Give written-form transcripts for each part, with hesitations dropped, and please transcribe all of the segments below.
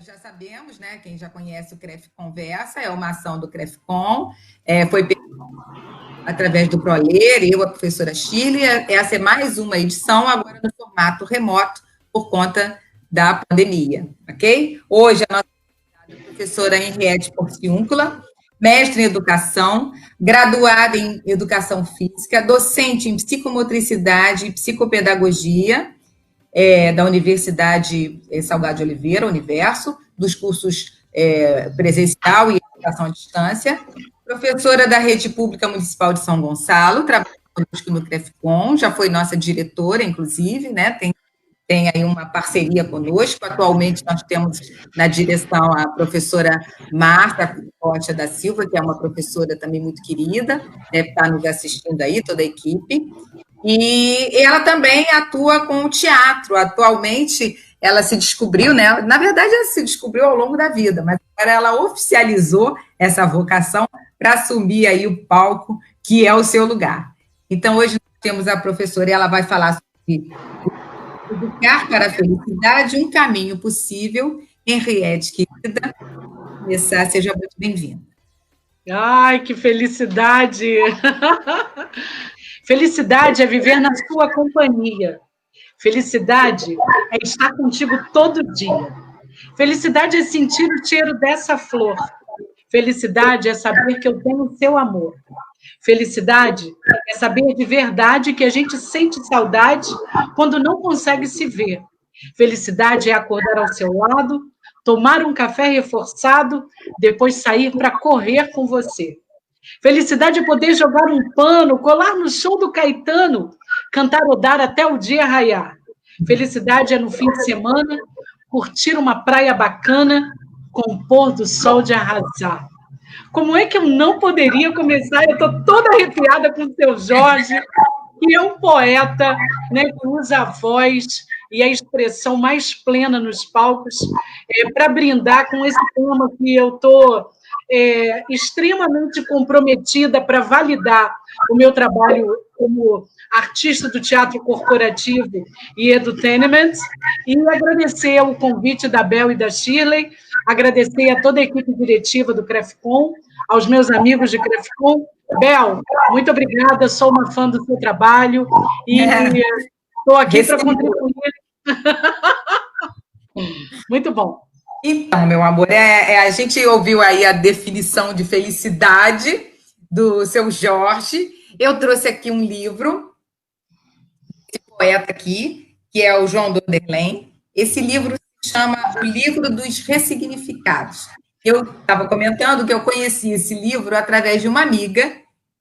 já sabemos, né? Quem já conhece o CREF Conversa, é uma ação do CREFCON, foi através do ProLer, eu, a professora Shirley, essa é mais uma edição, agora no formato remoto, por conta da pandemia, ok? Hoje, a nossa professora Henriette Porciúncula, mestre em educação, graduada em educação física, docente em psicomotricidade e psicopedagogia, da Universidade Salgado de Oliveira, Universo, dos cursos presencial e educação à distância, professora da Rede Pública Municipal de São Gonçalo, trabalha conosco no CREFCON, já foi nossa diretora, inclusive, né? Tem aí uma parceria conosco. Atualmente, nós temos na direção a professora Marta Costa da Silva, que é uma professora também muito querida, deve estar nos assistindo aí, toda a equipe. E ela também atua com o teatro. Atualmente, ela se descobriu, né? Na verdade, ela se descobriu ao longo da vida, mas agora ela oficializou essa vocação para assumir aí o palco, que é o seu lugar. Então, hoje nós temos a professora e ela vai falar sobre Educar para a Felicidade, um caminho possível. Henriette, querida, começar, seja muito bem-vinda. Ai, que felicidade! Felicidade é viver na sua companhia. Felicidade é estar contigo todo dia. Felicidade é sentir o cheiro dessa flor. Felicidade é saber que eu tenho o seu amor. Felicidade é saber de verdade que a gente sente saudade quando não consegue se ver. Felicidade é acordar ao seu lado, tomar um café reforçado, depois sair para correr com você. Felicidade é poder jogar um pano, colar no show do Caetano, cantarodar até o dia raiar. Felicidade é no fim de semana, curtir uma praia bacana, com o pôr do sol de arrasar. Como é que eu não poderia começar? Eu estou toda arrepiada com o seu Jorge, que é um poeta, né, que usa a voz e a expressão mais plena nos palcos, para brindar com esse tema que eu estou extremamente comprometida para validar o meu trabalho como artista do teatro corporativo e edutainment, e agradecer o convite da Bel e da Shirley, agradecer a toda a equipe diretiva do CREFCON, aos meus amigos de CREFCON. Bel, muito obrigada, sou uma fã do seu trabalho e estou aqui para contribuir. Muito bom. Então, meu amor, a gente ouviu aí a definição de felicidade do seu Jorge. Eu trouxe aqui um livro, esse poeta aqui, que é o João Doderlen. Esse livro se chama O Livro dos Ressignificados. Eu estava comentando que eu conheci esse livro através de uma amiga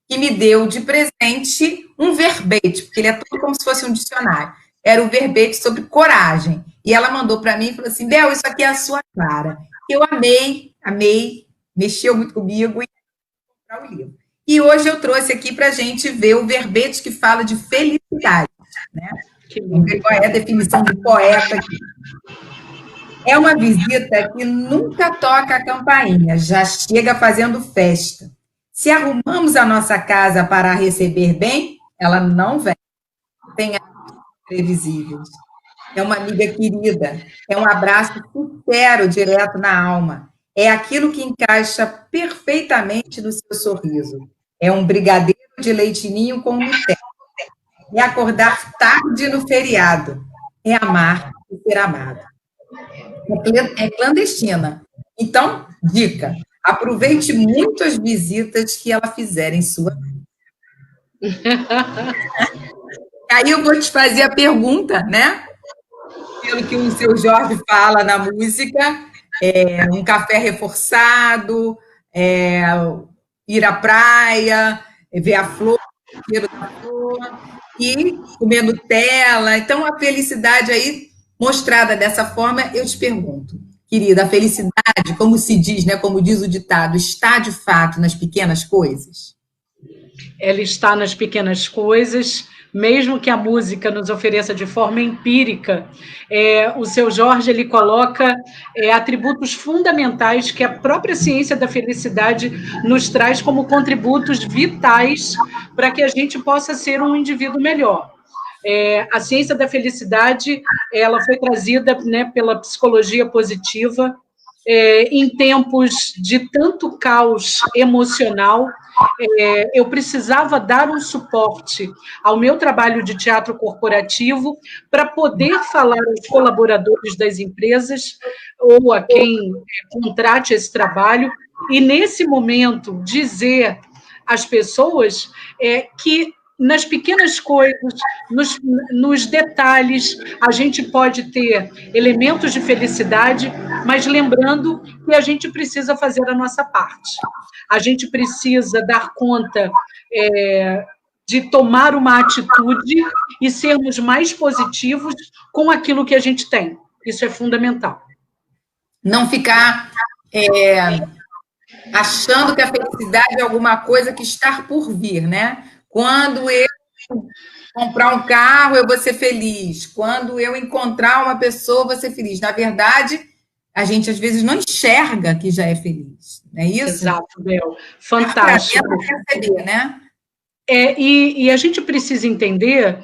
que me deu de presente um verbete, porque ele é todo como se fosse um dicionário. Era um verbete sobre coragem. E ela mandou para mim e falou assim, Bel, isso aqui é a sua cara. Eu amei, mexeu muito comigo e comprar o livro. E hoje eu trouxe aqui para a gente ver o verbete que fala de felicidade. Né? Vamos ver qual é a definição de poeta aqui. É uma visita que nunca toca a campainha, já chega fazendo festa. Se arrumamos a nossa casa para a receber bem, ela não vem. Tem previsíveis. É uma amiga querida, é um abraço sincero, direto na alma. É aquilo que encaixa perfeitamente no seu sorriso. É um brigadeiro de leite ninho com Nutella. É acordar tarde no feriado. É amar e ser amado. É clandestina. Então, dica, aproveite muito as visitas que ela fizer em sua vida. Aí eu vou te fazer a pergunta, né? Pelo que o seu Jorge fala na música, um café reforçado, ir à praia, ver a flor, o cheiro da flor, e comer Nutella. Então, a felicidade aí, mostrada dessa forma, eu te pergunto, querida, a felicidade, como se diz, né, como diz o ditado, está de fato nas pequenas coisas? Ela está nas pequenas coisas, mesmo que a música nos ofereça de forma empírica, o seu Jorge ele coloca atributos fundamentais que a própria ciência da felicidade nos traz como contributos vitais para que a gente possa ser um indivíduo melhor. A ciência da felicidade ela foi trazida, né, pela psicologia positiva, em tempos de tanto caos emocional, eu precisava dar um suporte ao meu trabalho de teatro corporativo para poder falar aos colaboradores das empresas ou a quem contrate esse trabalho, e nesse momento dizer às pessoas que nas pequenas coisas, nos detalhes, a gente pode ter elementos de felicidade, mas lembrando que a gente precisa fazer a nossa parte. A gente precisa dar conta de tomar uma atitude e sermos mais positivos com aquilo que a gente tem. Isso é fundamental. Não ficar achando que a felicidade é alguma coisa que está por vir, né? Quando eu comprar um carro, eu vou ser feliz. Quando eu encontrar uma pessoa, eu vou ser feliz. Na verdade, a gente às vezes não enxerga que já é feliz, não é isso? Exato, Bel. Fantástico. Perceber, né? E a gente precisa entender,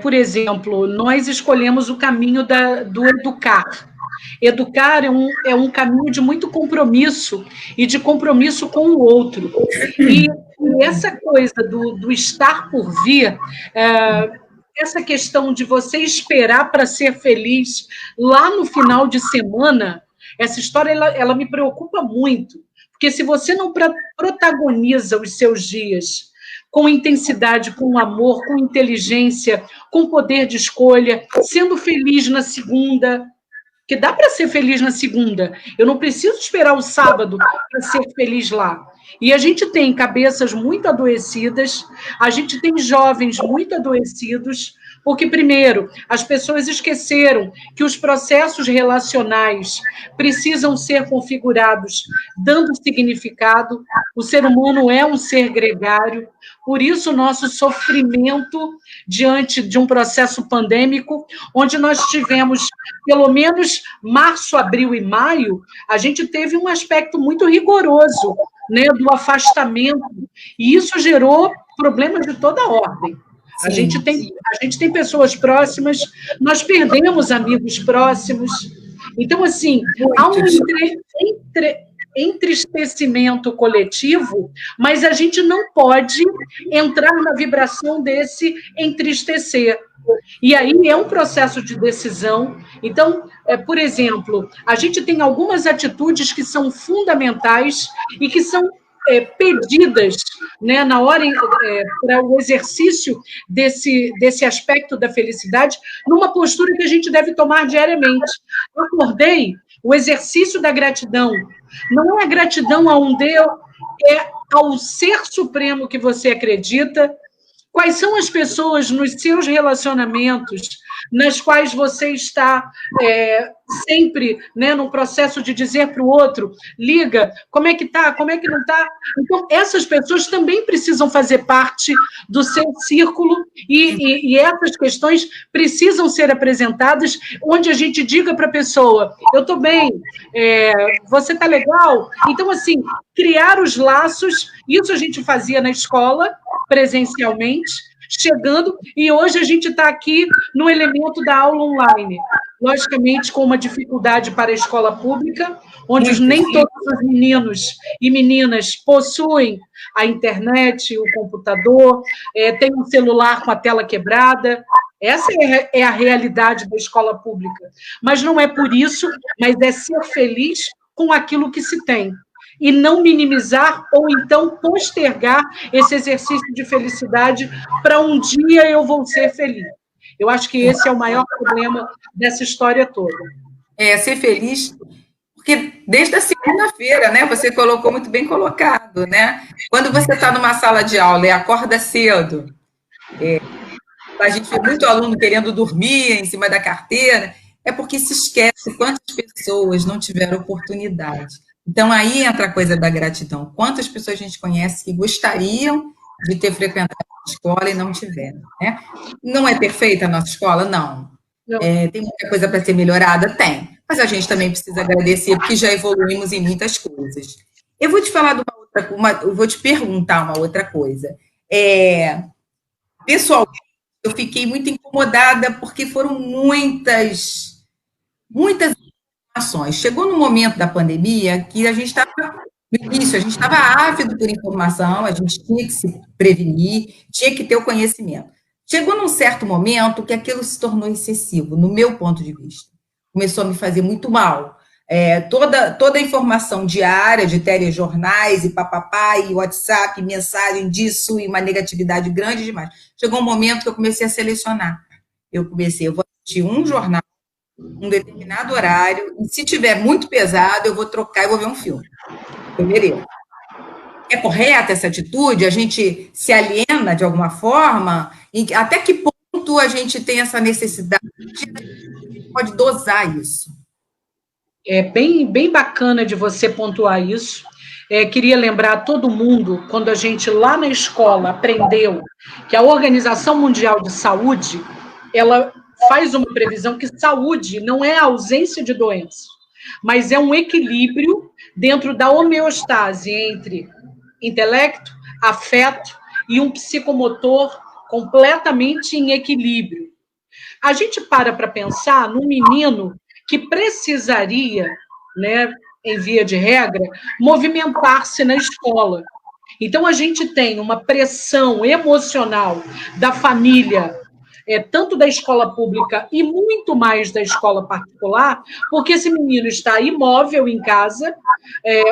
por exemplo, nós escolhemos o caminho do educar. Educar é um caminho de muito compromisso e de compromisso com o outro. E essa coisa do estar por vir, essa questão de você esperar para ser feliz lá no final de semana, essa história ela me preocupa muito. Porque se você não protagoniza os seus dias com intensidade, com amor, com inteligência, com poder de escolha, sendo feliz na segunda, que dá para ser feliz na segunda. Eu não preciso esperar o sábado para ser feliz lá. E a gente tem cabeças muito adoecidas, a gente tem jovens muito adoecidos, porque, primeiro, as pessoas esqueceram que os processos relacionais precisam ser configurados dando significado. O ser humano é um ser gregário, por isso o nosso sofrimento diante de um processo pandêmico, onde nós tivemos, pelo menos, março, abril e maio, a gente teve um aspecto muito rigoroso, né, do afastamento, e isso gerou problemas de toda ordem. A gente tem pessoas próximas, nós perdemos amigos próximos. Então, assim, há um entristecimento coletivo, mas a gente não pode entrar na vibração desse entristecer. E aí é um processo de decisão. Então, por exemplo, a gente tem algumas atitudes que são fundamentais e que são pedidas, né, na hora para o exercício desse aspecto da felicidade, numa postura que a gente deve tomar diariamente. Eu acordei, o exercício da gratidão não é a gratidão a um Deus, é ao ser supremo que você acredita. Quais são as pessoas nos seus relacionamentos nas quais você está sempre, né, num processo de dizer para o outro, liga, como é que está, como é que não está? Então, essas pessoas também precisam fazer parte do seu círculo e essas questões precisam ser apresentadas, onde a gente diga para a pessoa, eu estou bem, você está legal? Então, assim, criar os laços, isso a gente fazia na escola, presencialmente, chegando, e hoje a gente está aqui no elemento da aula online, logicamente com uma dificuldade para a escola pública, onde nem todos os meninos e meninas possuem a internet, o computador, tem um celular com a tela quebrada. Essa é a realidade da escola pública. Mas não é por isso, mas é ser feliz com aquilo que se tem. E não minimizar ou então postergar esse exercício de felicidade para um dia eu vou ser feliz. Eu acho que esse é o maior problema dessa história toda. Ser feliz, porque desde a segunda-feira, né, você colocou muito bem colocado, né? Quando você está numa sala de aula e acorda cedo, a gente vê muito aluno querendo dormir em cima da carteira, é porque se esquece quantas pessoas não tiveram oportunidade. Então, aí entra a coisa da gratidão. Quantas pessoas a gente conhece que gostariam de ter frequentado a escola e não tiveram, né? Não é perfeita a nossa escola? Não. Tem muita coisa para ser melhorada? Tem. Mas a gente também precisa agradecer, porque já evoluímos em muitas coisas. Eu vou te falar de eu vou te perguntar uma outra coisa. Pessoalmente, eu fiquei muito incomodada, porque foram muitas informações. Chegou no momento da pandemia que a gente estava, no início, a gente estava ávido por informação, a gente tinha que se prevenir, tinha que ter o conhecimento. Chegou num certo momento que aquilo se tornou excessivo, no meu ponto de vista. Começou a me fazer muito mal. Toda a informação diária de telejornais e papapá, e WhatsApp, mensagem disso, e uma negatividade grande demais. Chegou um momento que eu comecei a selecionar. Eu vou assistir um jornal, um determinado horário, e se tiver muito pesado, eu vou trocar e vou ver um filme. Eu mereço. É correta essa atitude? A gente se aliena de alguma forma? Até que ponto a gente tem essa necessidade? A gente pode dosar isso? É bem bacana de você pontuar isso. Queria lembrar a todo mundo, quando a gente lá na escola aprendeu que a Organização Mundial de Saúde, ela faz uma previsão que saúde não é a ausência de doenças, mas é um equilíbrio dentro da homeostase entre intelecto, afeto e um psicomotor completamente em equilíbrio. A gente para pensar num menino que precisaria, né, em via de regra, movimentar-se na escola. Então, a gente tem uma pressão emocional da família, tanto da escola pública e muito mais da escola particular, porque esse menino está imóvel em casa,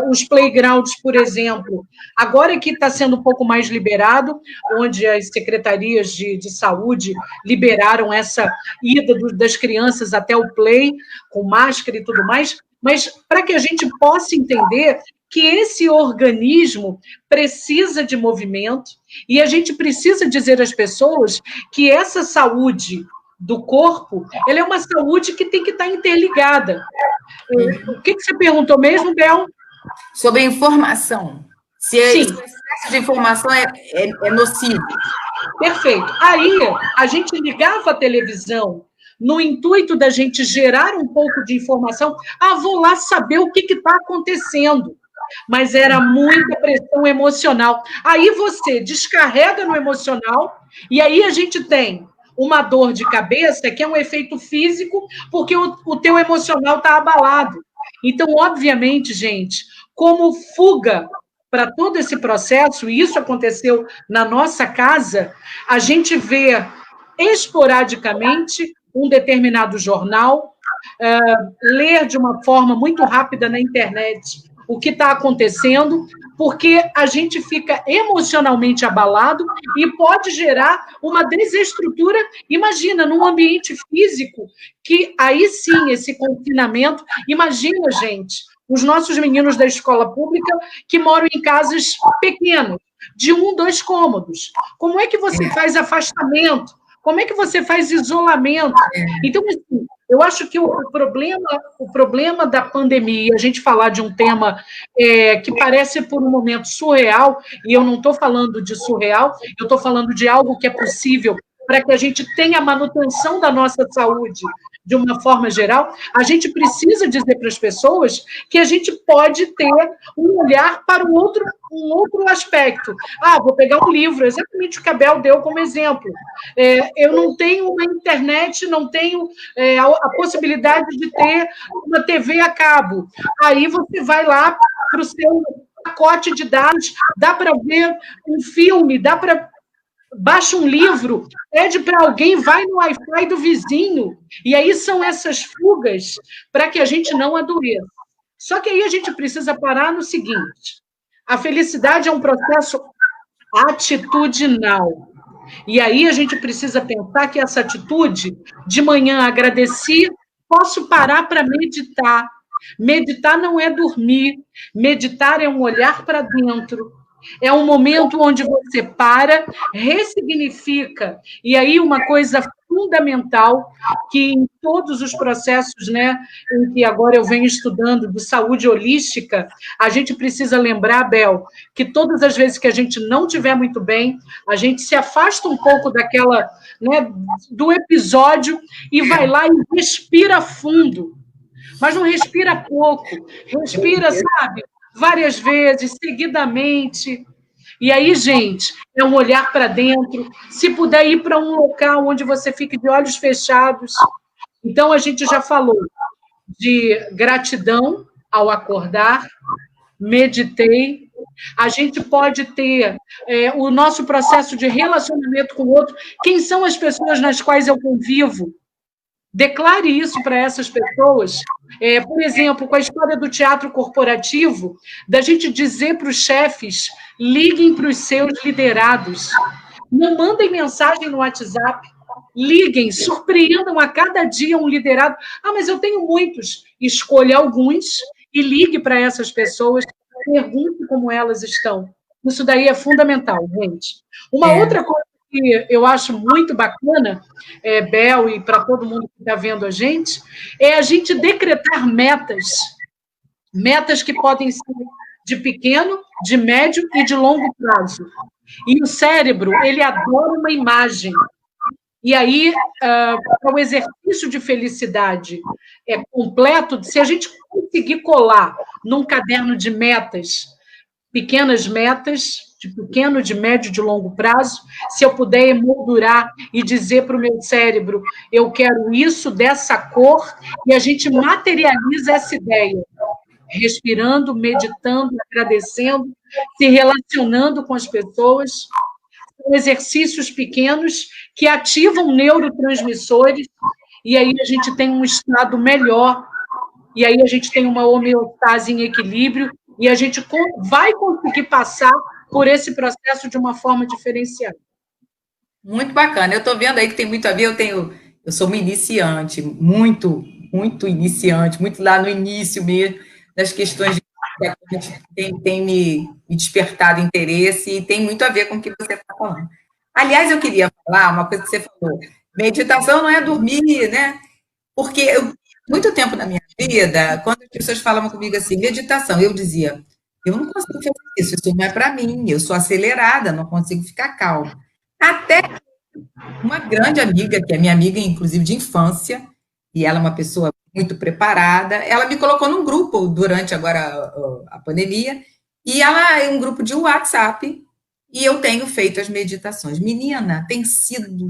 os playgrounds, por exemplo, agora que está sendo um pouco mais liberado, onde as secretarias de saúde liberaram essa ida das crianças até o play, com máscara e tudo mais, mas para que a gente possa entender que esse organismo precisa de movimento e a gente precisa dizer às pessoas que essa saúde do corpo, ela é uma saúde que tem que estar interligada. O que você perguntou mesmo, Bel? Sobre a informação. Se o excesso de informação é nocivo. Perfeito. Aí, a gente ligava a televisão no intuito da gente gerar um pouco de informação. Vou lá saber o que está acontecendo. Mas era muita pressão emocional. Aí você descarrega no emocional e aí a gente tem uma dor de cabeça que é um efeito físico porque o teu emocional está abalado. Então, obviamente, gente, como fuga para todo esse processo, e isso aconteceu na nossa casa, a gente vê esporadicamente um determinado jornal, ler de uma forma muito rápida na internet o que está acontecendo, porque a gente fica emocionalmente abalado e pode gerar uma desestrutura. Imagina, num ambiente físico, que aí sim, esse confinamento, imagina, gente, os nossos meninos da escola pública que moram em casas pequenas, de 1, 2 cômodos. Como é que você faz afastamento? Como é que você faz isolamento? Então, assim, eu acho que o problema da pandemia, a gente falar de um tema que parece por um momento surreal, e eu não estou falando de surreal, eu estou falando de algo que é possível para que a gente tenha a manutenção da nossa saúde de uma forma geral, a gente precisa dizer para as pessoas que a gente pode ter um olhar para um outro aspecto. Vou pegar um livro, exatamente o que a Bel deu como exemplo. Eu não tenho uma internet, não tenho a possibilidade de ter uma TV a cabo. Aí você vai lá para o seu pacote de dados, dá para ver um filme, baixa um livro, pede para alguém, vai no Wi-Fi do vizinho. E aí são essas fugas para que a gente não adoeça. Só que aí a gente precisa parar no seguinte: a felicidade é um processo atitudinal. E aí a gente precisa pensar que essa atitude, de manhã agradeci, posso parar para meditar. Meditar não é dormir, meditar é um olhar para dentro. É um momento onde você para, ressignifica. E aí uma coisa fundamental que em todos os processos, né, em que agora eu venho estudando de saúde holística, a gente precisa lembrar, Bel, que todas as vezes que a gente não estiver muito bem, a gente se afasta um pouco daquela, né, do episódio e vai lá e respira fundo. Mas não respira pouco, respira, sabe, várias vezes, seguidamente. E aí, gente, é um olhar para dentro. Se puder ir para um local onde você fique de olhos fechados. Então, a gente já falou de gratidão ao acordar, meditei. A gente pode ter o nosso processo de relacionamento com o outro. Quem são as pessoas nas quais eu convivo? Declare isso para essas pessoas. Por exemplo, com a história do teatro corporativo, da gente dizer para os chefes, liguem para os seus liderados. Não mandem mensagem no WhatsApp. Liguem, surpreendam a cada dia um liderado. Ah, mas eu tenho muitos. Escolha alguns e ligue para essas pessoas, pergunte como elas estão. Isso daí é fundamental, gente. Uma outra coisa que eu acho muito bacana, Bel, e para todo mundo que está vendo a gente, é a gente decretar metas. Metas que podem ser de pequeno, de médio e de longo prazo. E o cérebro, ele adora uma imagem. E aí, o exercício de felicidade completo, se a gente conseguir colar num caderno de metas, pequenas metas, de pequeno, de médio e de longo prazo, se eu puder emoldurar e dizer para o meu cérebro, eu quero isso dessa cor, e a gente materializa essa ideia, respirando, meditando, agradecendo, se relacionando com as pessoas. São exercícios pequenos que ativam neurotransmissores, e aí a gente tem um estado melhor, e aí a gente tem uma homeostase em equilíbrio, e a gente vai conseguir passar por esse processo de uma forma diferenciada. Muito bacana. Eu estou vendo aí que tem muito a ver, eu sou uma iniciante, muito iniciante, muito lá no início mesmo, das questões de que tem me despertado interesse e tem muito a ver com o que você está falando. Aliás, eu queria falar uma coisa que você falou. Meditação não é dormir, né? Porque muito tempo na minha vida, quando as pessoas falavam comigo assim, meditação, eu dizia, eu não consigo fazer isso não é para mim, eu sou acelerada, não consigo ficar calma. Até uma grande amiga, que é minha amiga, inclusive, de infância, e ela é uma pessoa muito preparada, ela me colocou num grupo durante agora a pandemia, e ela é um grupo de WhatsApp, e eu tenho feito as meditações. Menina, tem sido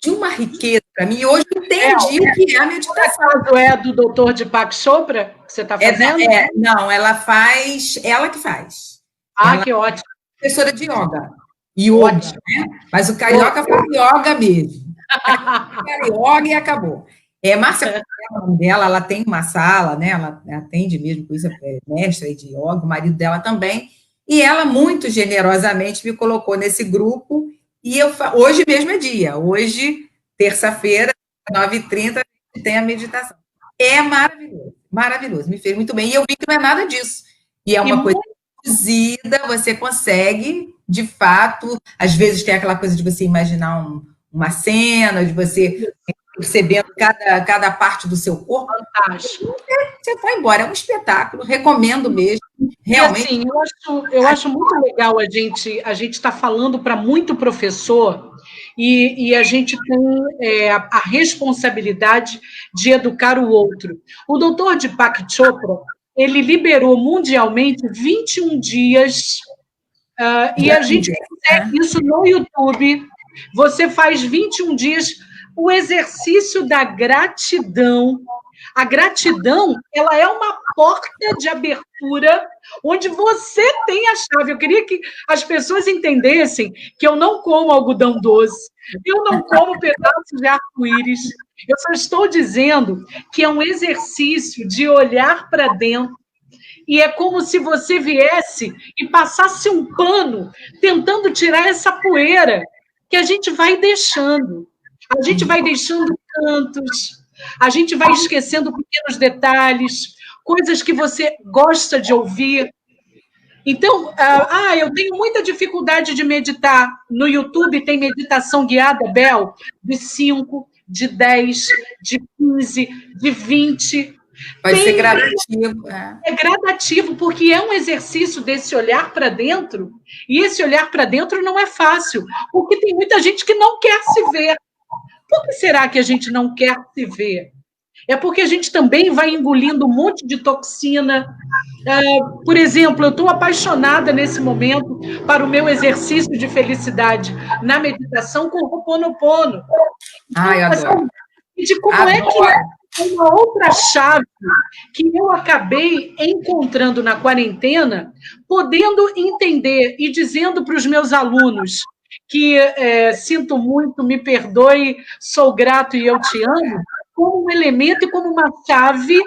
de uma riqueza para mim, e hoje eu entendi o que é a meditação. É do doutor Deepak Chopra que você está fazendo? Não, ela que faz. Ela que ótimo. É professora de yoga, né? Mas o carioca faz yoga mesmo. Yoga e acabou. Márcia, o nome dela, ela tem uma sala, né? Ela atende mesmo com isso, é mestra de yoga, o marido dela também, e ela muito generosamente me colocou nesse grupo, e hoje mesmo é dia, hoje, terça-feira, 9h30, tem a meditação. É maravilhoso, maravilhoso, me fez muito bem, e eu vi que não é nada disso, e é uma coisa reduzida, você consegue, de fato, às vezes tem aquela coisa de você imaginar uma cena, de você percebendo cada parte do seu corpo. Fantástico. Você vai embora, é um espetáculo, recomendo mesmo. Realmente. E assim, eu acho muito legal a gente estar falando para muito professor e a gente tem a responsabilidade de educar o outro. O doutor Deepak Chopra, ele liberou mundialmente 21 dias, e a gente consegue isso no YouTube. Você faz 21 dias o exercício da gratidão. A gratidão, ela é uma porta de abertura onde você tem a chave. Eu queria que as pessoas entendessem que eu não como algodão doce, eu não como pedaços de arco-íris. Eu só estou dizendo que é um exercício de olhar para dentro, e é como se você viesse e passasse um pano tentando tirar essa poeira que a gente vai deixando. A gente vai deixando cantos, a gente vai esquecendo pequenos detalhes, coisas que você gosta de ouvir. Então, eu tenho muita dificuldade de meditar. No YouTube tem meditação guiada, Bel, de 5, de 10, de 15, de 20. Pode ser gradativo. É gradativo, porque é um exercício desse olhar para dentro, e esse olhar para dentro não é fácil, porque tem muita gente que não quer se ver. Por que será que a gente não quer se ver? É porque a gente também vai engolindo um monte de toxina. Por exemplo, eu estou apaixonada nesse momento para o meu exercício de felicidade na meditação com o Ho'oponopono. Eu adoro. De como é que uma outra chave que eu acabei encontrando na quarentena, podendo entender e dizendo para os meus alunos que sinto muito, me perdoe, sou grato e eu te amo, como um elemento e como uma chave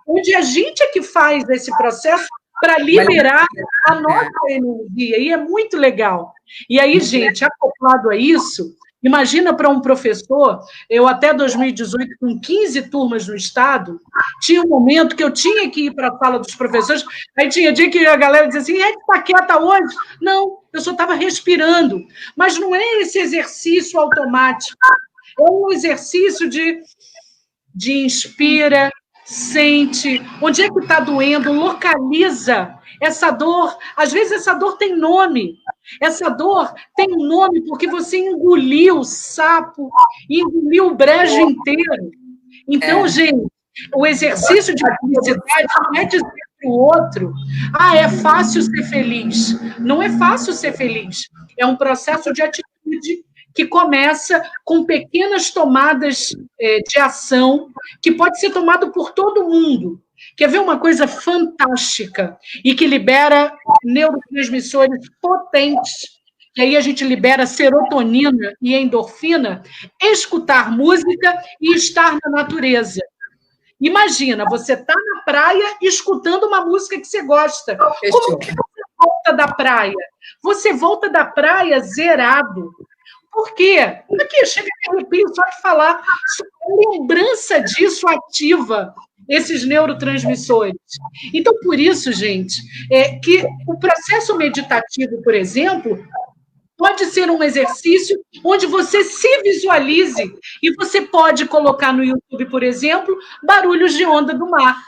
onde a gente é que faz esse processo para liberar a nossa energia, e é muito legal. E aí, gente, acoplado a isso, imagina para um professor, eu até 2018, com 15 turmas no estado, tinha um momento que eu tinha que ir para a sala dos professores, aí tinha dia que a galera dizia assim, está quieta hoje? Não, eu só estava respirando. Mas não é esse exercício automático, é um exercício de inspira, sente, onde é que está doendo, localiza essa dor. Às vezes essa dor tem nome. Essa dor tem um nome porque você engoliu o sapo, engoliu o brejo inteiro. Então, gente, o exercício de felicidade não é dizer para o outro, é fácil ser feliz. Não é fácil ser feliz. É um processo de atitude que começa com pequenas tomadas de ação, que pode ser tomado por todo mundo. Quer ver uma coisa fantástica e que libera neurotransmissores potentes, que aí a gente libera serotonina e endorfina? Escutar música e estar na natureza. Imagina, você está na praia escutando uma música que você gosta. Como que você volta da praia? Você volta da praia zerado. Por quê? Aqui, chega a arrepio só de falar. A lembrança disso ativa esses neurotransmissores. Então, por isso, gente, que o processo meditativo, por exemplo, pode ser um exercício onde você se visualize e você pode colocar no YouTube, por exemplo, barulhos de onda do mar.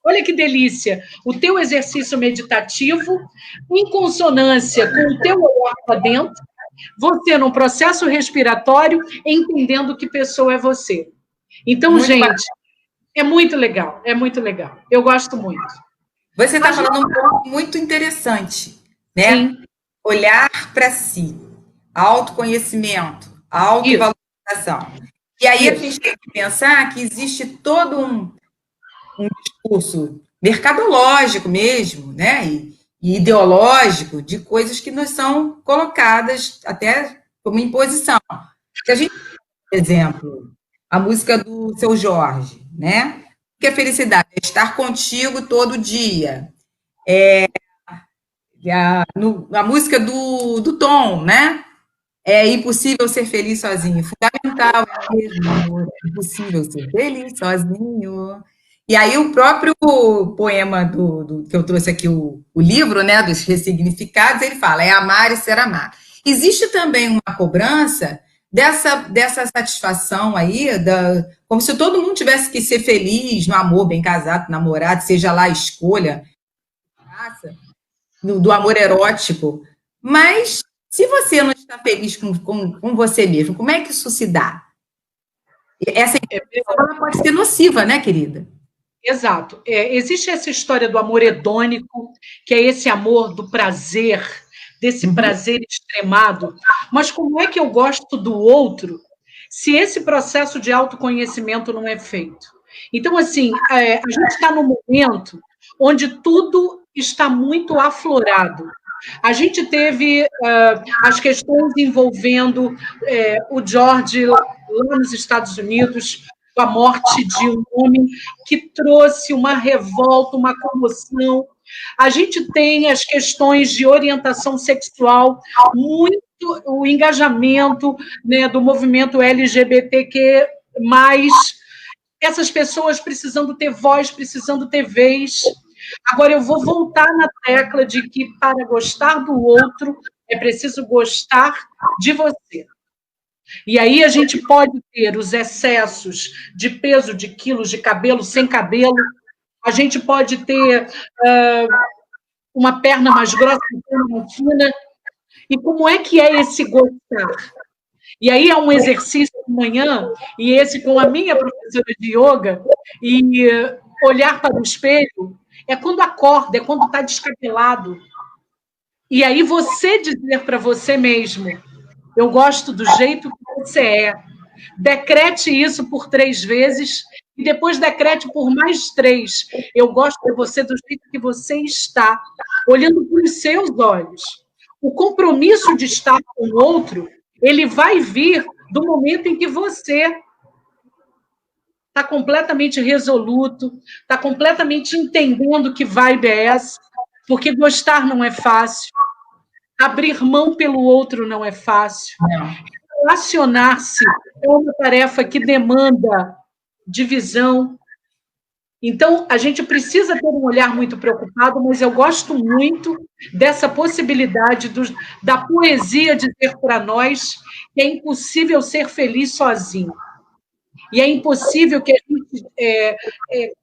Olha que delícia! O teu exercício meditativo em consonância com o teu olhar para dentro, você num processo respiratório, entendendo que pessoa é você. Então, muito gente, bacana. É muito legal, é muito legal. Eu gosto muito. Você está falando um ponto muito interessante, né? Sim. Olhar para si, autoconhecimento, autovalorização. E aí a gente tem que pensar que existe todo um discurso mercadológico mesmo, né? E ideológico de coisas que nos são colocadas até como imposição. Se a gente, por exemplo, a música do Seu Jorge, né? Que a felicidade é estar contigo todo dia. A música do Tom, né? É impossível ser feliz sozinho. Fundamental é mesmo, amor. É impossível ser feliz sozinho. E aí o próprio poema que eu trouxe aqui, o livro, né, dos ressignificados, ele fala, é amar e ser amado. Existe também uma cobrança dessa satisfação aí, como se todo mundo tivesse que ser feliz no amor, bem casado, namorado, seja lá a escolha do amor erótico. Mas se você não está feliz com você mesmo, como é que isso se dá? Essa ela pode ser nociva, né, querida? Exato. Existe essa história do amor hedônico, que é esse amor do prazer, desse prazer extremado. Mas como é que eu gosto do outro se esse processo de autoconhecimento não é feito? Então, assim, a gente está num momento onde tudo está muito aflorado. A gente teve as questões envolvendo o George lá nos Estados Unidos, com a morte de um homem que trouxe uma revolta, uma comoção. A gente tem as questões de orientação sexual, muito o engajamento, né, do movimento LGBTQ+, essas pessoas precisando ter voz, precisando ter vez. Agora, eu vou voltar na tecla de que, para gostar do outro, é preciso gostar de você. E aí a gente pode ter os excessos de peso, de quilos, de cabelo, sem cabelo. A gente pode ter uma perna mais grossa, uma perna mais fina. E como é que é esse gostar? E aí é um exercício de manhã, e esse com a minha professora de yoga, e olhar para o espelho é quando acorda, é quando está descabelado. E aí você dizer para você mesmo, eu gosto do jeito que você é. Decrete isso por 3 vezes e depois decrete por mais 3. Eu gosto de você do jeito que você está, olhando para os seus olhos. O compromisso de estar com o outro, ele vai vir do momento em que você está completamente resoluto, está completamente entendendo que vibe é essa, porque gostar não é fácil, abrir mão pelo outro não é fácil, relacionar-se é uma tarefa que demanda divisão. Então, a gente precisa ter um olhar muito preocupado, mas eu gosto muito dessa possibilidade da poesia dizer para nós que é impossível ser feliz sozinho. E é impossível que a gente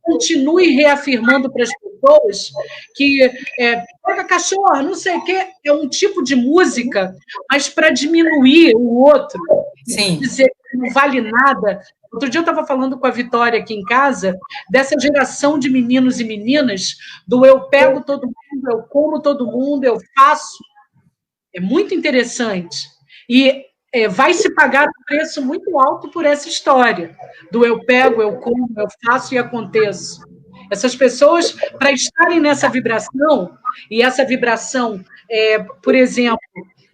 continue reafirmando para as pessoas que pega cachorro, não sei o quê, é um tipo de música, mas para diminuir o outro, dizer que não vale nada. Outro dia eu estava falando com a Vitória aqui em casa, dessa geração de meninos e meninas, do eu pego todo mundo, eu como todo mundo, eu faço. É muito interessante. E vai se pagar um preço muito alto por essa história do eu pego, eu como, eu faço e aconteço. Essas pessoas, para estarem nessa vibração, e essa vibração, por exemplo,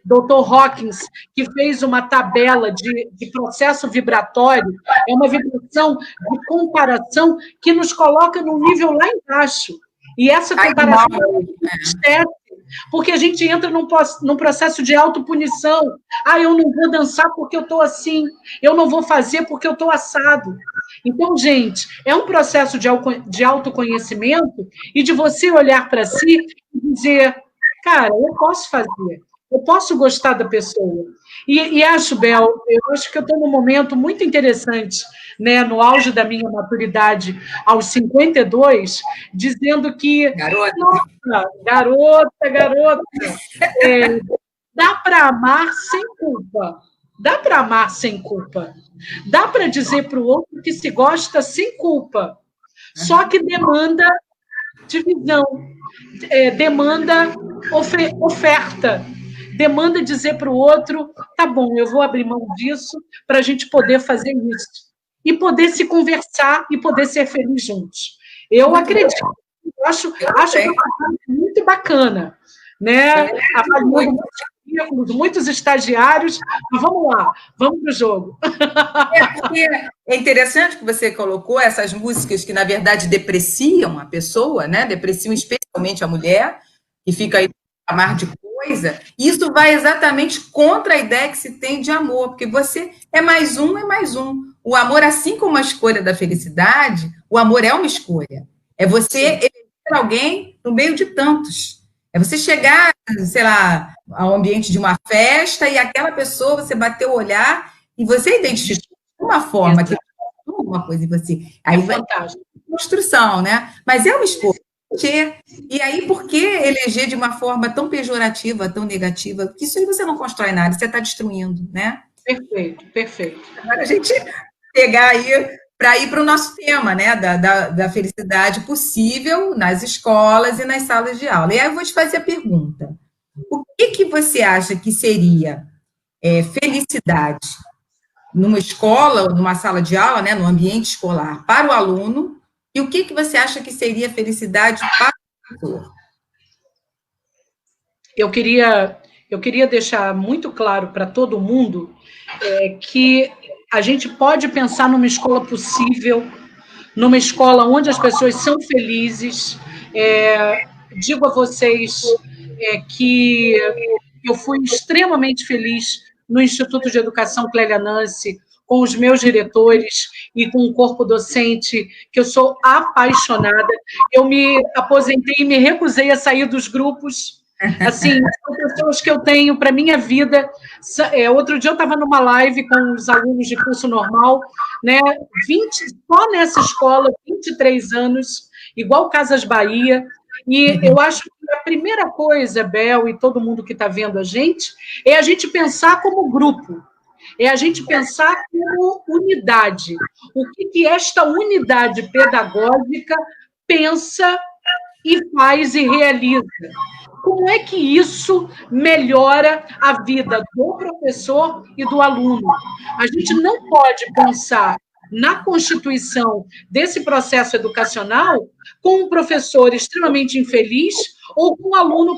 Dr. Hawkins, que fez uma tabela de processo vibratório, é uma vibração de comparação que nos coloca num nível lá embaixo. E essa comparação é porque a gente entra num processo de autopunição. Eu não vou dançar porque eu estou assim, eu não vou fazer porque eu estou assado. Então, gente, é um processo de autoconhecimento e de você olhar para si e dizer, cara, eu posso fazer, eu posso gostar da pessoa. E acho, Bel, eu acho que eu estou num momento muito interessante, né, no auge da minha maturidade, aos 52, dizendo que... Garota, dá para amar sem culpa. Dá para amar sem culpa. Dá para dizer para o outro que se gosta sem culpa. Só que demanda divisão, demanda oferta, demanda dizer para o outro, tá bom, eu vou abrir mão disso para a gente poder fazer isso. E poder se conversar e poder ser feliz juntos. Eu acredito. Acho muito bacana, né? Muitos estagiários, mas vamos lá, vamos para o jogo. Porque é interessante que você colocou essas músicas que, na verdade, depreciam a pessoa, né? Depreciam especialmente a mulher, que fica aí a mar de coisa. E isso vai exatamente contra a ideia que se tem de amor, porque você é mais um, é mais um. O amor, assim como a escolha da felicidade, o amor é uma escolha. É você eleger alguém no meio de tantos. É você chegar, sei lá, ao ambiente de uma festa e aquela pessoa, você bater o olhar e você identifica de uma forma que uma coisa em você. Aí vai construção, né? Mas é uma escolha. E aí, por que eleger de uma forma tão pejorativa, tão negativa? Porque isso aí você não constrói nada, você está destruindo, né? Perfeito. Agora a gente pegar aí para ir para o nosso tema, né, da felicidade possível nas escolas e nas salas de aula. E aí eu vou te fazer a pergunta. O que você acha que seria felicidade numa escola, numa sala de aula, né, no ambiente escolar, para o aluno, e o que você acha que seria felicidade para o professor? Eu queria deixar muito claro para todo mundo que a gente pode pensar numa escola possível, numa escola onde as pessoas são felizes. Digo a vocês que eu fui extremamente feliz no Instituto de Educação Clélia Nancy, com os meus diretores e com o corpo docente, que eu sou apaixonada. Eu me aposentei e me recusei a sair dos grupos. Assim, são pessoas que eu tenho para a minha vida. Outro dia eu estava numa live com os alunos de curso normal, né? Só nessa escola, 23 anos, igual Casas Bahia. E eu acho que a primeira coisa, Bel, e todo mundo que está vendo a gente, é a gente pensar como grupo, é a gente pensar como unidade. O que esta unidade pedagógica pensa e faz e realiza? Como é que isso melhora a vida do professor e do aluno? A gente não pode pensar na constituição desse processo educacional com um professor extremamente infeliz ou com um aluno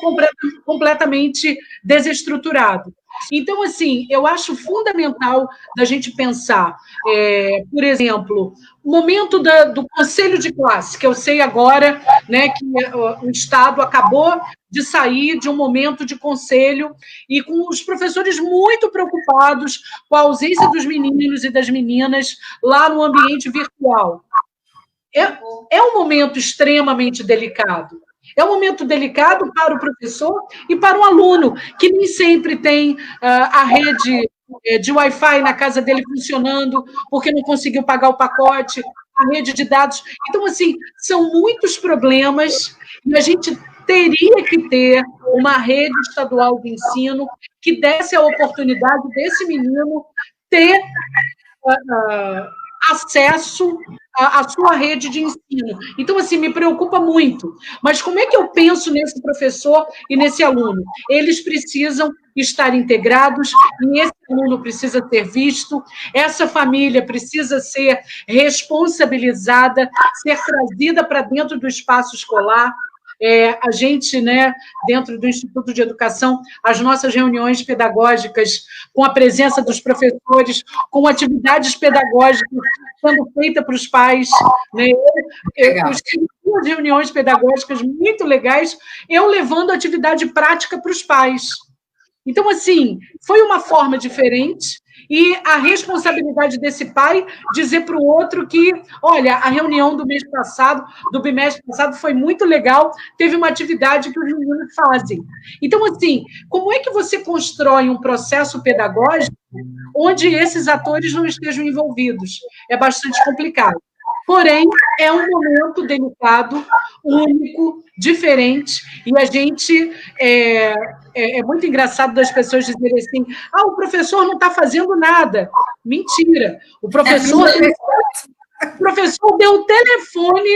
completamente desestruturado. Então, assim, eu acho fundamental da gente pensar, por exemplo, o momento do conselho de classe, que eu sei agora, né, que o Estado acabou de sair de um momento de conselho e com os professores muito preocupados com a ausência dos meninos e das meninas lá no ambiente virtual. É um momento extremamente delicado. É um momento delicado para o professor e para o aluno, que nem sempre tem a rede de Wi-Fi na casa dele funcionando, porque não conseguiu pagar o pacote, a rede de dados. Então, assim, são muitos problemas e a gente teria que ter uma rede estadual de ensino que desse a oportunidade desse menino ter acesso à sua rede de ensino. Então, assim, me preocupa muito. Mas como é que eu penso nesse professor e nesse aluno? Eles precisam estar integrados, e esse aluno precisa ser visto, essa família precisa ser responsabilizada, ser trazida para dentro do espaço escolar. A gente, né, dentro do Instituto de Educação, as nossas reuniões pedagógicas, com a presença dos professores, com atividades pedagógicas sendo feitas para os pais, né? Eu tive duas reuniões pedagógicas muito legais, eu levando atividade prática para os pais. Então, assim, foi uma forma diferente, e a responsabilidade desse pai dizer para o outro que, olha, a reunião do mês passado, do bimestre passado, foi muito legal, teve uma atividade que os meninos fazem. Então, assim, como é que você constrói um processo pedagógico onde esses atores não estejam envolvidos? É bastante complicado. Porém, é um momento delicado, único, diferente, e a gente... É muito engraçado das pessoas dizerem assim, o professor não está fazendo nada. Mentira. O professor deu o telefone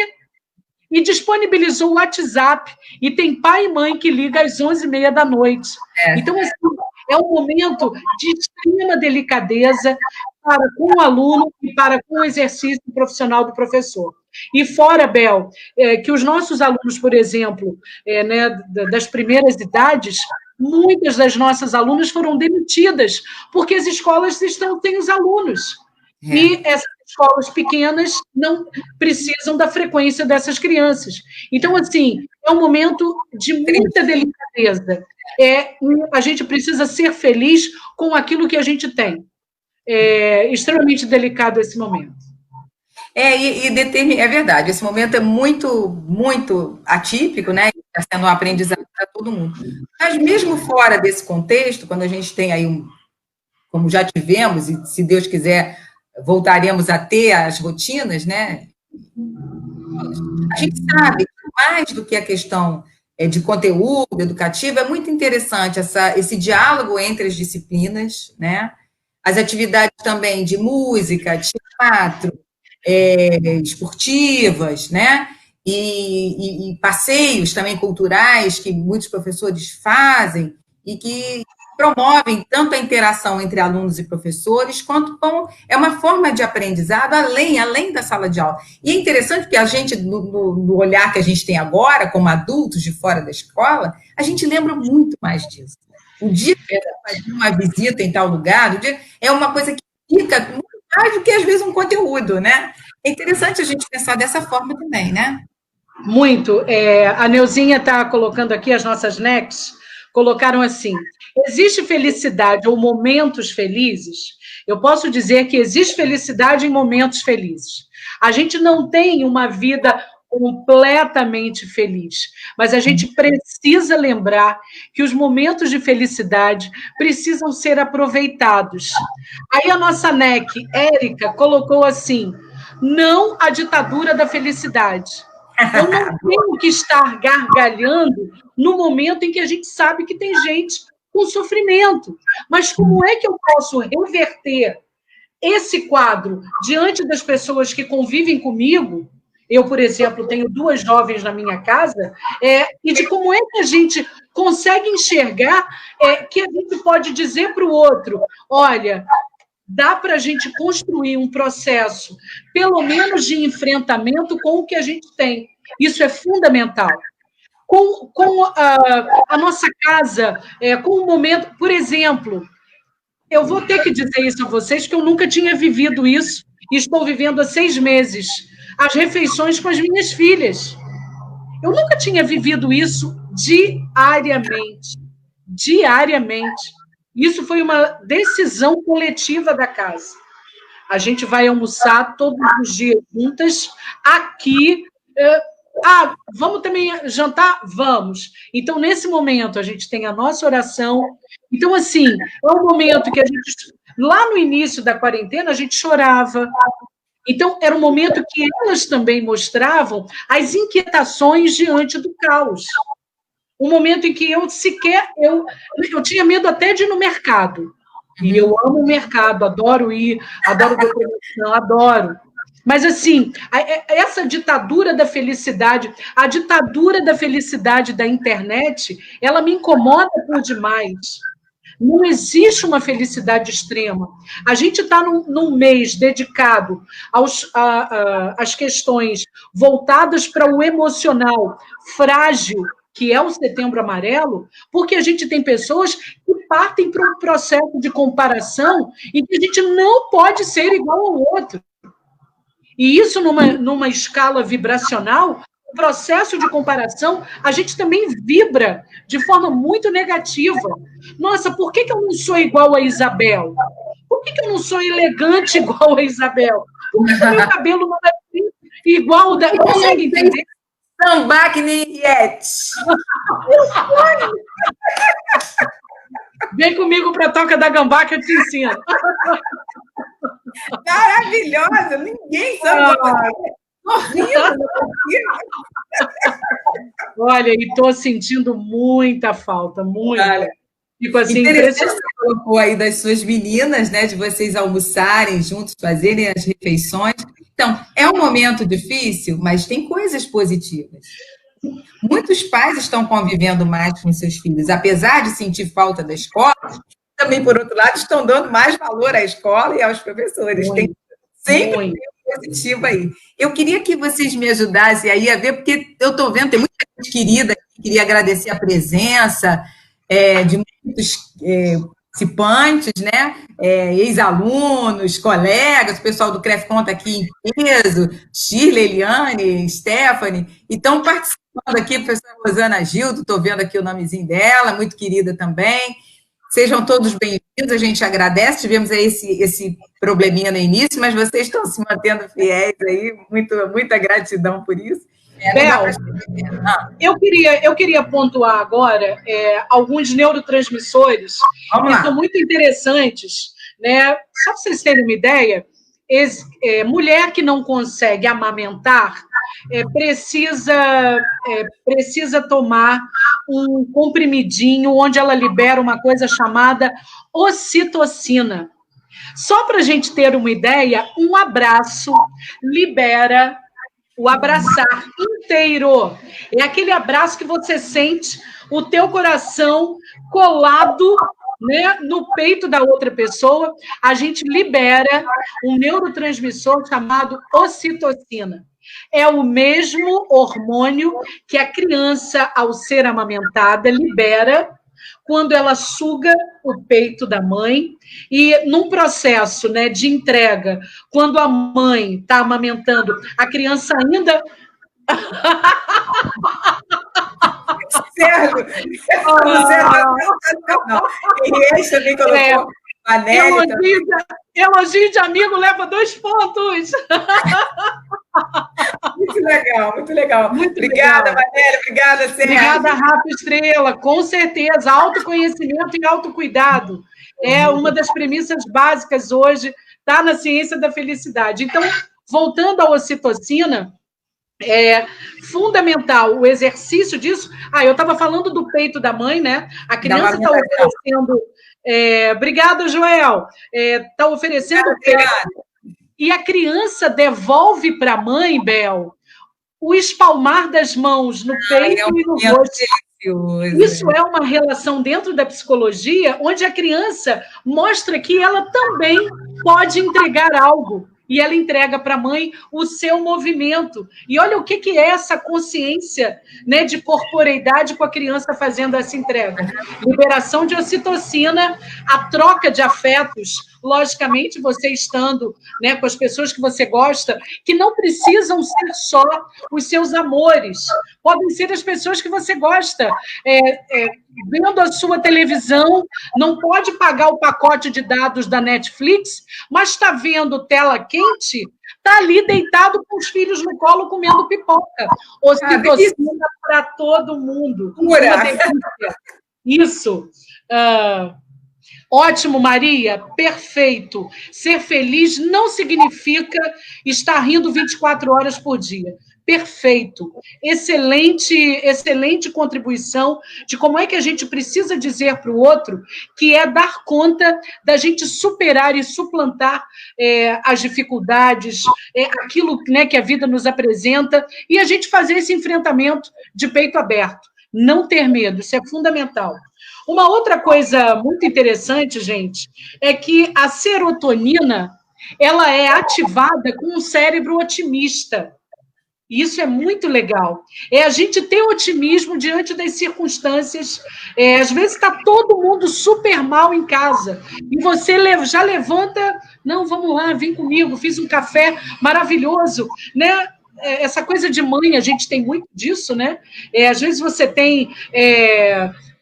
e disponibilizou o WhatsApp, e tem pai e mãe que liga às 11h30 da noite. Então, assim, é um momento de extrema delicadeza para com o aluno e para com o exercício profissional do professor. E fora, Bel, que os nossos alunos, por exemplo, né, das primeiras idades, muitas das nossas alunas foram demitidas porque as escolas estão sem os alunos. E essas escolas pequenas não precisam da frequência dessas crianças. Então, assim, é um momento de muita delicadeza. A gente precisa ser feliz com aquilo que a gente tem. É extremamente delicado esse momento. É verdade, esse momento é muito, muito atípico, né? Está sendo um aprendizado para todo mundo. Mas mesmo fora desse contexto, quando a gente tem aí como já tivemos, e se Deus quiser, voltaremos a ter as rotinas, né? A gente sabe que mais do que a questão de conteúdo educativo, é muito interessante esse diálogo entre as disciplinas, né? As atividades também de música, teatro, esportivas, né? E passeios também culturais que muitos professores fazem e que promovem tanto a interação entre alunos e professores, quanto é uma forma de aprendizado além da sala de aula. E é interessante que a gente, no olhar que a gente tem agora, como adultos de fora da escola, a gente lembra muito mais disso. O dia que fazer uma visita em tal lugar, é uma coisa que fica muito mais do que, às vezes, um conteúdo, né? É interessante a gente pensar dessa forma também, né? Muito. A Neuzinha está colocando aqui as nossas NECs, colocaram assim, existe felicidade ou momentos felizes? Eu posso dizer que existe felicidade em momentos felizes. A gente não tem uma vida completamente feliz, mas a gente precisa lembrar que os momentos de felicidade precisam ser aproveitados. Aí a nossa NEC, Érica, colocou assim, não a ditadura da felicidade. Eu não tenho que estar gargalhando no momento em que a gente sabe que tem gente com sofrimento. Mas como é que eu posso reverter esse quadro diante das pessoas que convivem comigo? Eu, por exemplo, tenho 2 jovens na minha casa, e de como é que a gente consegue enxergar que a gente pode dizer para o outro, olha, dá para a gente construir um processo, pelo menos de enfrentamento com o que a gente tem. Isso é fundamental. Com a nossa casa, com o momento, por exemplo, eu vou ter que dizer isso a vocês, que eu nunca tinha vivido isso, e estou vivendo há 6 meses, as refeições com as minhas filhas. Eu nunca tinha vivido isso diariamente. Diariamente. Isso foi uma decisão coletiva da casa. A gente vai almoçar todos os dias juntas aqui. Vamos também jantar? Vamos. Então, nesse momento, a gente tem a nossa oração. Então, assim, é um momento que a gente, lá no início da quarentena, a gente chorava. Então, era um momento que elas também mostravam as inquietações diante do caos. Um momento em que eu tinha medo até de ir no mercado. E eu amo o mercado, adoro ir, adoro decoração, adoro. Mas, assim, essa ditadura da felicidade, a ditadura da felicidade da internet, ela me incomoda por demais. Não existe uma felicidade extrema. A gente está num mês dedicado às questões voltadas para o emocional frágil, que é o Setembro Amarelo, porque a gente tem pessoas que partem para um processo de comparação e que a gente não pode ser igual ao outro. E isso, numa escala vibracional, o processo de comparação, a gente também vibra de forma muito negativa. Nossa, por que eu não sou igual a Isabel? Por que eu não sou elegante igual a Isabel? Por que o meu cabelo não é igual ao da... Consegue entender? Sambar que nem Yeti. Vem comigo para a Toca da Gambá que eu te ensino. Maravilhosa, ninguém sabe. Olha, e estou sentindo muita falta, muita. Olha, tipo assim, interessante você colocou aí das suas meninas, né, de vocês almoçarem juntos, fazerem as refeições. Então, é um momento difícil, mas tem coisas positivas. Muitos pais estão convivendo mais com seus filhos, apesar de sentir falta da escola, também, por outro lado, estão dando mais valor à escola e aos professores. Tem sempre um positivo aí. Eu queria que vocês me ajudassem aí a ver, porque eu estou vendo, tem muita gente querida que queria agradecer a presença de muitos participantes, né? Ex-alunos, colegas, o pessoal do CREF Conta aqui em peso, Shirley, Eliane, Stephanie, e estão participando aqui, a professora Rosana Gildo, estou vendo aqui o nomezinho dela, muito querida também. Sejam todos bem-vindos, a gente agradece, tivemos aí esse probleminha no início, mas vocês estão se mantendo fiéis aí, muita gratidão por isso. Bel, eu queria pontuar agora alguns neurotransmissores que são muito interessantes, né? Só para vocês terem uma ideia, mulher que não consegue amamentar precisa tomar um comprimidinho onde ela libera uma coisa chamada ocitocina. Só para a gente ter uma ideia, um abraço libera o abraçar inteiro. É aquele abraço que você sente o teu coração colado, né, no peito da outra pessoa. A gente libera um neurotransmissor chamado ocitocina. É o mesmo hormônio que a criança, ao ser amamentada, libera quando ela suga o peito da mãe, e num processo, né, de entrega, quando a mãe está amamentando, a criança ainda... Certo. E esse também colocou elogio de amigo leva 2 pontos. Muito legal, muito legal. Obrigada, Valéria, obrigada, Sérgio. Obrigada, Rafa Estrela. Com certeza, autoconhecimento e autocuidado é uma das premissas básicas hoje, está na ciência da felicidade. Então, voltando à ocitocina, é fundamental o exercício disso. Eu estava falando do peito da mãe, né? A criança está oferecendo... obrigada, Joel. Está oferecendo o peito. E a criança devolve para a mãe, Bel, o espalmar das mãos no peito e no rosto. Isso é uma relação dentro da psicologia onde a criança mostra que ela também pode entregar algo. E ela entrega para a mãe o seu movimento. E olha o que é essa consciência, né, de corporeidade com a criança fazendo essa entrega. Liberação de ocitocina, a troca de afetos, logicamente você estando, né, com as pessoas que você gosta, que não precisam ser só os seus amores, podem ser as pessoas que você gosta. Vendo a sua televisão, não pode pagar o pacote de dados da Netflix, mas está vendo tela quente, está ali deitado com os filhos no colo comendo pipoca. Ocitocina para todo mundo. Uma delícia. Isso. Ótimo, Maria, perfeito. Ser feliz não significa estar rindo 24 horas por dia. Perfeito. Excelente contribuição de como é que a gente precisa dizer para o outro que é dar conta da gente superar e suplantar as dificuldades, aquilo, né, que a vida nos apresenta, e a gente fazer esse enfrentamento de peito aberto. Não ter medo, isso é fundamental. Uma outra coisa muito interessante, gente, é que a serotonina, ela é ativada com um cérebro otimista. Isso é muito legal. É a gente ter otimismo diante das circunstâncias. Às vezes está todo mundo super mal em casa e você já levanta, não, vamos lá, vem comigo, fiz um café maravilhoso, né? Essa coisa de mãe, a gente tem muito disso, né? Às vezes você tem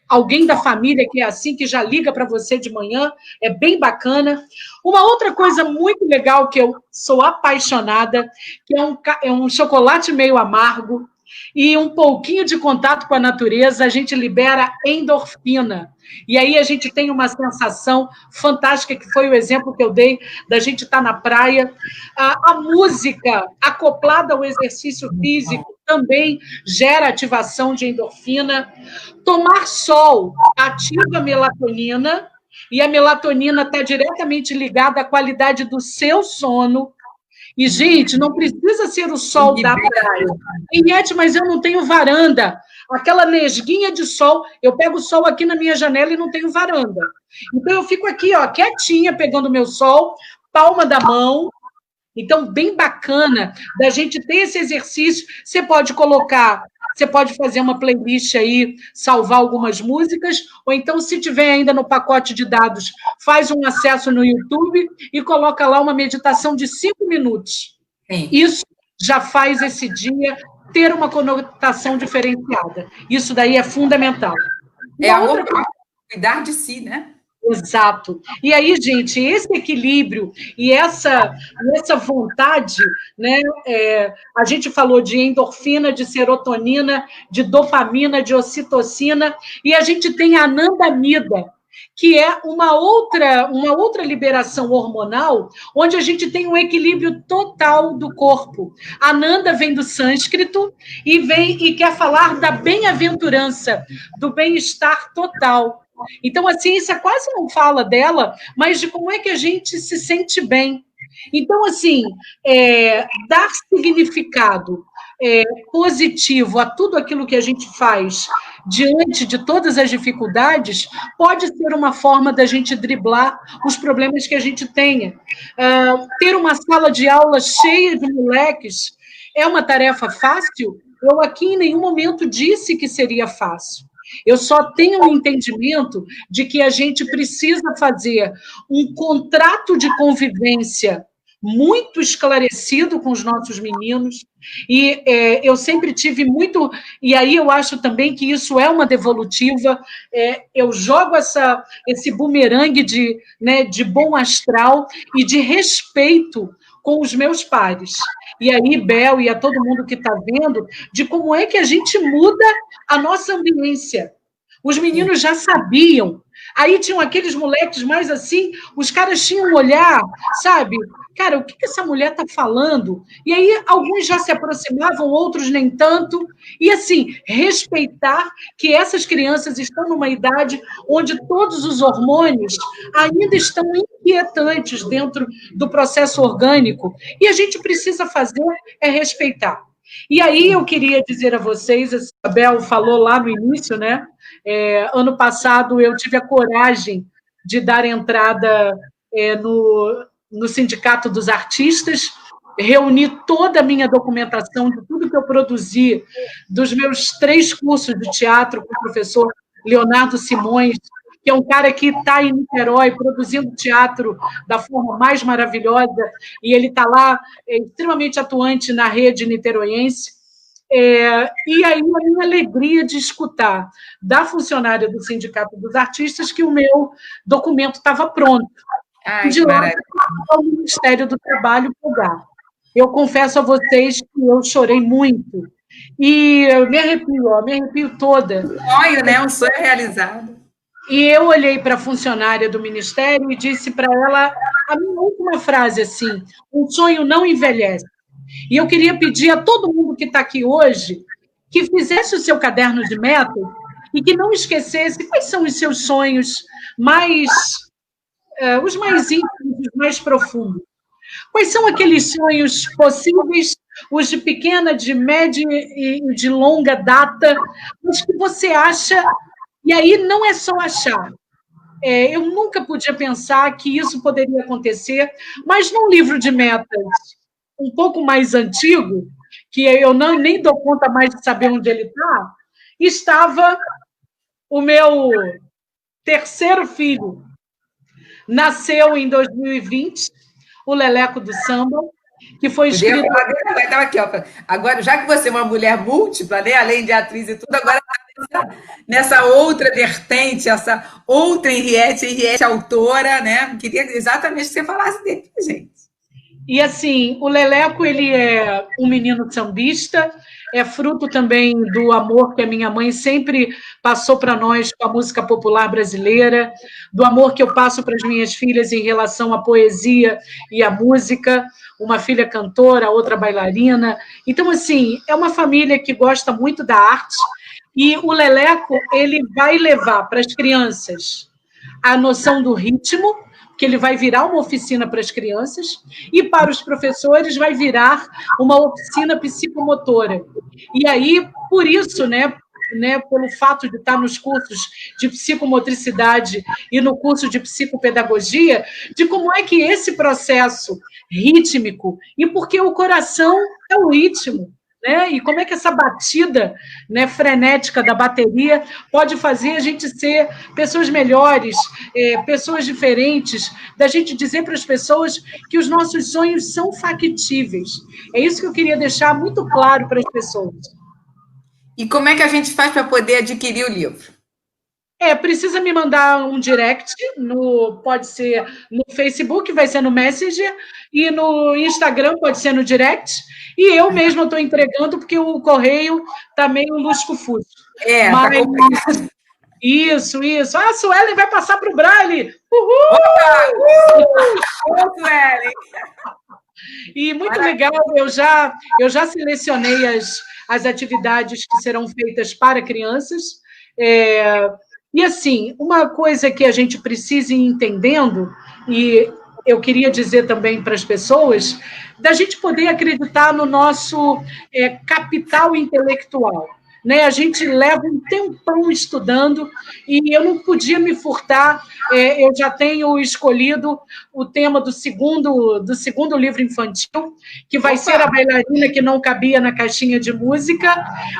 alguém da família que é assim, que já liga para você de manhã, é bem bacana. Uma outra coisa muito legal que eu sou apaixonada, que é um chocolate meio amargo e um pouquinho de contato com a natureza, a gente libera endorfina. E aí a gente tem uma sensação fantástica, que foi o exemplo que eu dei da gente estar na praia. A música acoplada ao exercício físico também gera ativação de endorfina. Tomar sol ativa a melatonina, e a melatonina está diretamente ligada à qualidade do seu sono. E, gente, não precisa ser o sol da praia. Inete, mas eu não tenho varanda. Aquela nesguinha de sol, eu pego o sol aqui na minha janela e não tenho varanda. Então, eu fico aqui, ó, quietinha, pegando o meu sol, palma da mão. Então, bem bacana da gente ter esse exercício. Você pode fazer uma playlist aí, salvar algumas músicas, ou então, se tiver ainda no pacote de dados, faz um acesso no YouTube e coloca lá uma meditação de 5 minutos. Sim. Isso já faz esse dia ter uma conotação diferenciada. Isso daí é fundamental. Cuidar de si, né? Exato. E aí, gente, esse equilíbrio e essa vontade, né? A gente falou de endorfina, de serotonina, de dopamina, de ocitocina, e a gente tem a anandamida, que é uma outra liberação hormonal, onde a gente tem um equilíbrio total do corpo. Ananda vem do sânscrito e quer falar da bem-aventurança, do bem-estar total. Então, a ciência quase não fala dela, mas de como é que a gente se sente bem. Então, assim, dar significado positivo a tudo aquilo que a gente faz diante de todas as dificuldades pode ser uma forma da gente driblar os problemas que a gente tenha. Ter uma sala de aula cheia de moleques é uma tarefa fácil? Eu aqui em nenhum momento disse que seria fácil. Eu só tenho um entendimento de que a gente precisa fazer um contrato de convivência muito esclarecido com os nossos meninos, e eu sempre tive muito, e aí eu acho também que isso é uma devolutiva, eu jogo esse bumerangue de bom astral e de respeito com os meus pares. E aí, Bel, e a todo mundo que está vendo, de como é que a gente muda a nossa ambiência. Os meninos já sabiam. Aí tinham aqueles moleques mais assim, os caras tinham um olhar, sabe? Cara, o que essa mulher está falando? E aí alguns já se aproximavam, outros nem tanto. E assim, respeitar que essas crianças estão numa idade onde todos os hormônios ainda estão inquietantes dentro do processo orgânico. E a gente precisa fazer respeitar. E aí eu queria dizer a vocês, a Isabel falou lá no início, né? Ano passado eu tive a coragem de dar entrada no Sindicato dos Artistas, reuni toda a minha documentação de tudo que eu produzi, dos meus 3 cursos de teatro com o professor Leonardo Simões, que é um cara que está em Niterói produzindo teatro da forma mais maravilhosa, e ele está lá extremamente atuante na rede niteroiense. E aí a minha alegria de escutar da funcionária do Sindicato dos Artistas que o meu documento estava pronto. Ai, de lá ao Ministério do Trabalho pegar. Eu confesso a vocês que eu chorei muito. E eu me arrepio toda. Um sonho, né? Um sonho realizado. E eu olhei para a funcionária do Ministério e disse para ela a minha última frase, assim, um sonho não envelhece. E eu queria pedir a todo mundo que está aqui hoje que fizesse o seu caderno de metas e que não esquecesse quais são os seus sonhos os mais íntimos, os mais profundos. Quais são aqueles sonhos possíveis, os de pequena, de média e de longa data, mas que você acha, e aí não é só achar. Eu nunca podia pensar que isso poderia acontecer, mas num livro de metas um pouco mais antigo, que eu nem dou conta mais de saber onde ele está, estava o meu terceiro filho. Nasceu em 2020, o Leleco do Samba, que foi escrito... Estava aqui, ó. Agora, já que você é uma mulher múltipla, né, além de atriz e tudo, agora está nessa outra vertente, essa outra Henriette autora, né? Queria exatamente que você falasse dele, gente. E, assim, o Leleco, ele é um menino sambista, é fruto também do amor que a minha mãe sempre passou para nós com a música popular brasileira, do amor que eu passo para as minhas filhas em relação à poesia e à música, uma filha cantora, outra bailarina. Então, assim, é uma família que gosta muito da arte, e o Leleco, ele vai levar para as crianças a noção do ritmo, que ele vai virar uma oficina para as crianças, e para os professores vai virar uma oficina psicomotora. E aí, por isso, né, pelo fato de estar nos cursos de psicomotricidade e no curso de psicopedagogia, de como é que esse processo rítmico, e porque o coração é o ritmo, né? E como é que essa batida, né, frenética da bateria pode fazer a gente ser pessoas melhores, pessoas diferentes, da gente dizer para as pessoas que os nossos sonhos são factíveis. É isso que eu queria deixar muito claro para as pessoas. E como é que a gente faz para poder adquirir o livro? Precisa me mandar um direct, pode ser no Facebook, vai ser no Messenger, e no Instagram pode ser no direct, e eu mesma estou entregando, porque o correio está meio lusco-fusco. Mas... tá complicado. Isso. A Suelen vai passar para o Braille! Uhul! Suelen! E muito legal, eu já selecionei as atividades que serão feitas para crianças. E, assim, uma coisa que a gente precisa ir entendendo, e eu queria dizer também para as pessoas, da gente poder acreditar no nosso capital intelectual. Né? A gente leva um tempão estudando e eu não podia me furtar. Eu já tenho escolhido o tema do segundo livro infantil, que vai ser A Bailarina que Não Cabia na Caixinha de Música.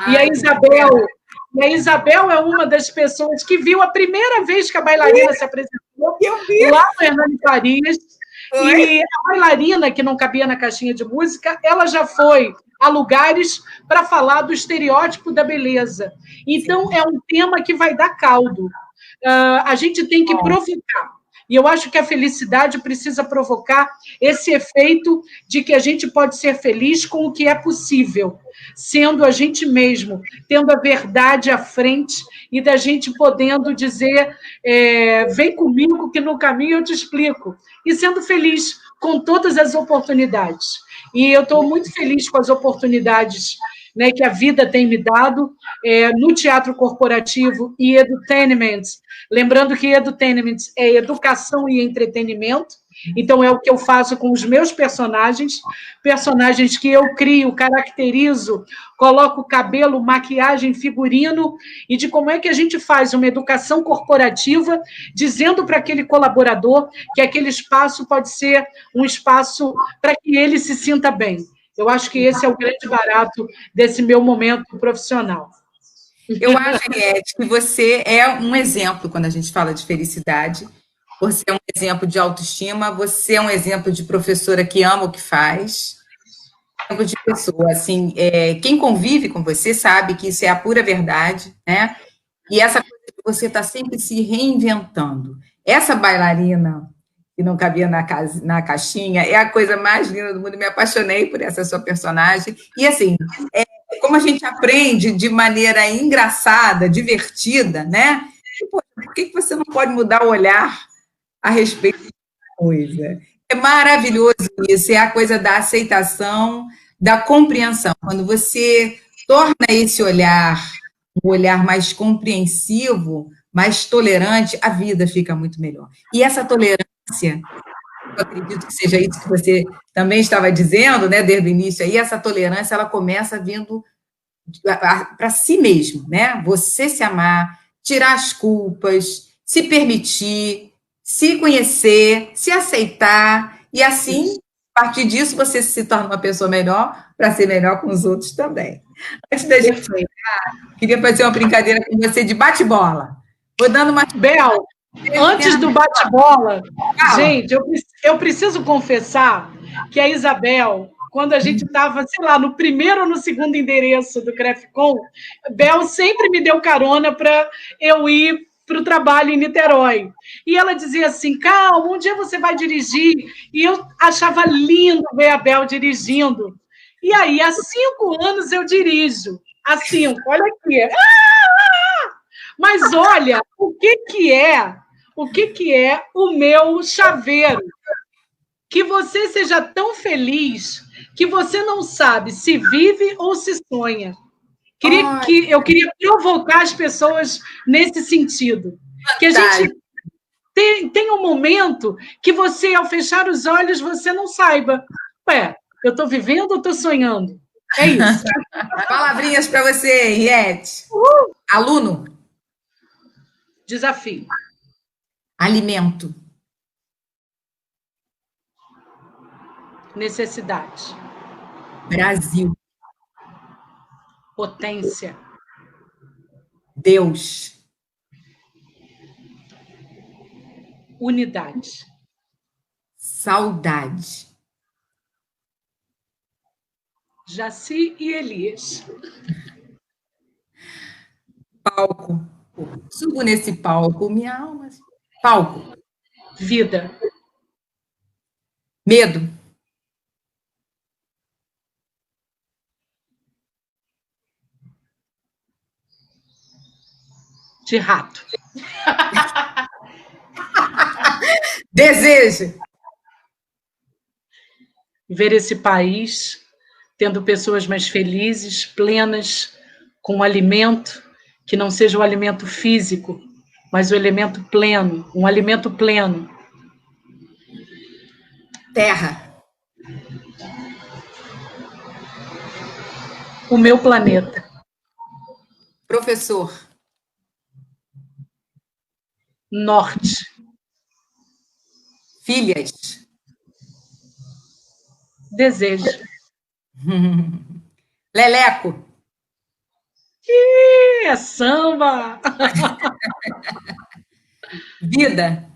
E a Isabel é uma das pessoas que viu a primeira vez que a bailarina se apresentou lá no Hernani Farias. E a Bailarina que Não Cabia na Caixinha de Música, ela já foi a lugares para falar do estereótipo da beleza. Então, é um tema que vai dar caldo. A gente tem que provocar. E eu acho que a felicidade precisa provocar esse efeito de que a gente pode ser feliz com o que é possível, sendo a gente mesmo, tendo a verdade à frente e da gente podendo dizer, vem comigo que no caminho eu te explico, e sendo feliz com todas as oportunidades. E eu estou muito feliz com as oportunidades, né, que a vida tem me dado no teatro corporativo e edutainment. Lembrando que edutainment é educação e entretenimento. Então, é o que eu faço com os meus personagens, personagens que eu crio, caracterizo, coloco cabelo, maquiagem, figurino, e de como é que a gente faz uma educação corporativa, dizendo para aquele colaborador que aquele espaço pode ser um espaço para que ele se sinta bem. Eu acho que esse é o grande barato desse meu momento profissional. Eu acho, Henriette, que você é um exemplo quando a gente fala de felicidade. Você é um exemplo de autoestima, você é um exemplo de professora que ama o que faz, um exemplo de pessoa, assim, quem convive com você sabe que isso é a pura verdade, né? E essa coisa que você está sempre se reinventando. Essa bailarina que não cabia na caixinha é a coisa mais linda do mundo, me apaixonei por essa sua personagem, e assim, como a gente aprende de maneira engraçada, divertida, né? E, pô, por que você não pode mudar o olhar a respeito da coisa? É maravilhoso isso, é a coisa da aceitação, da compreensão. Quando você torna esse olhar um olhar mais compreensivo, mais tolerante, a vida fica muito melhor. E essa tolerância, eu acredito que seja isso que você também estava dizendo, né, desde o início aí, essa tolerância, ela começa vindo para si mesmo, né? Você se amar, tirar as culpas, se permitir, se conhecer, se aceitar, e assim, a partir disso, você se torna uma pessoa melhor para ser melhor com os outros também. Antes da gente brincar, queria fazer uma brincadeira com você de bate-bola. Vou dando uma. Bel, antes do bate-bola, gente, eu preciso confessar que a Isabel, quando a gente estava, sei lá, no primeiro ou no segundo endereço do CREFCON, Bel sempre me deu carona para eu ir para o trabalho em Niterói. E ela dizia assim, calma, um dia você vai dirigir. E eu achava lindo ver a Bel dirigindo. E aí, há 5 anos eu dirijo. Há 5, olha aqui. Mas olha, o que é o meu chaveiro? Que você seja tão feliz que você não sabe se vive ou se sonha. Eu queria provocar as pessoas nesse sentido. Que a gente tem um momento que você, ao fechar os olhos, você não saiba. Ué, eu estou vivendo ou estou sonhando? É isso. Palavrinhas para você, Henriette. Aluno. Desafio. Alimento. Necessidade. Brasil. Potência. Deus. Unidade. Saudade. Jaci e Elias. Palco. Subo nesse palco, minha alma. Palco. Vida. Medo. De rato. Desejo. Ver esse país tendo pessoas mais felizes, plenas, com alimento, que não seja o alimento físico, mas o elemento pleno, um alimento pleno. Terra. O meu planeta. Professor. Norte. Filhas. Desejo. Leleco. É samba! Vida.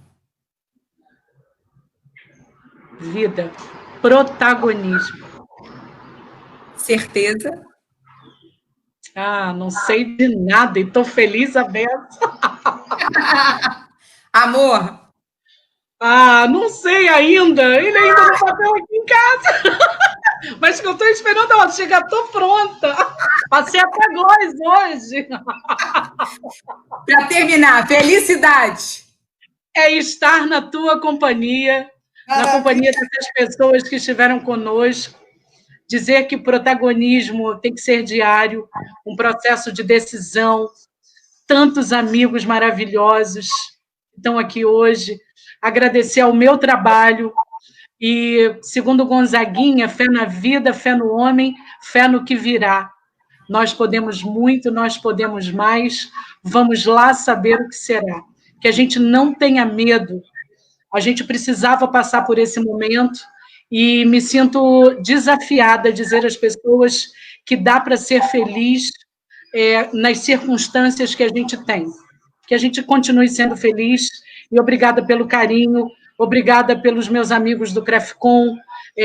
Vida. Protagonismo. Certeza. Não sei de nada e estou feliz a beça. Amor. Não sei ainda. Ele ainda não bateu aqui em casa. Mas que eu estou esperando ela chegar, estou pronta. Passei até gloss hoje. Para terminar, felicidade. É estar na tua companhia, na companhia dessas pessoas que estiveram conosco. Dizer que protagonismo tem que ser diário, um processo de decisão. Tantos amigos maravilhosos que estão aqui hoje. agradecer ao meu trabalho. E, segundo Gonzaguinha, fé na vida, fé no homem, fé no que virá. Nós podemos muito, nós podemos mais. Vamos lá saber o que será. Que a gente não tenha medo. A gente precisava passar por esse momento e me sinto desafiada a dizer às pessoas que dá para ser feliz nas circunstâncias que a gente tem. Que a gente continue sendo feliz. E obrigada pelo carinho, obrigada pelos meus amigos do CREFCON,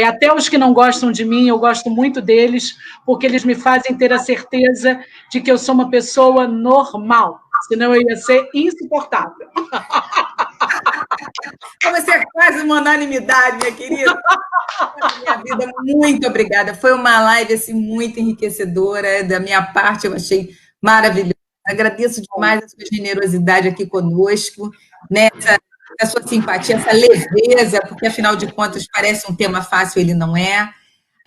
até os que não gostam de mim, eu gosto muito deles, porque eles me fazem ter a certeza de que eu sou uma pessoa normal, senão eu ia ser insuportável. Você é quase uma unanimidade, minha querida. Minha vida, muito obrigada. Foi uma live assim, muito enriquecedora. Da minha parte, eu achei maravilhosa. Agradeço demais a sua generosidade aqui conosco, né? A sua simpatia, essa leveza, porque, afinal de contas, parece um tema fácil, ele não é.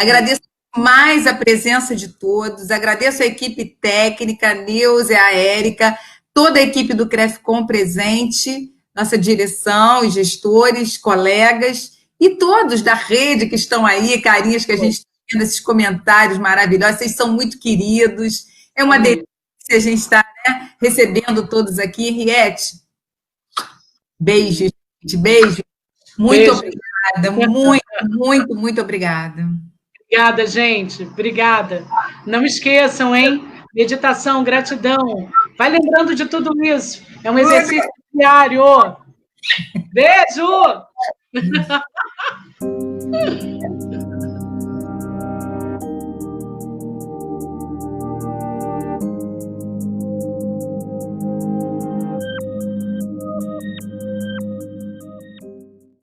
Agradeço mais a presença de todos, agradeço a equipe técnica, a Neuza, a Érica, toda a equipe do CREFCON presente, nossa direção, os gestores, colegas, e todos da rede que estão aí, carinhas que a gente está vendo, esses comentários maravilhosos, vocês são muito queridos, é uma delícia a gente estar, né, recebendo todos aqui. Henriette, beijo, gente, beijo. Muito obrigada, muito obrigada. Obrigada, gente, obrigada. Não esqueçam, hein? Meditação, gratidão. Vai lembrando de tudo isso. É um exercício diário. Beijo!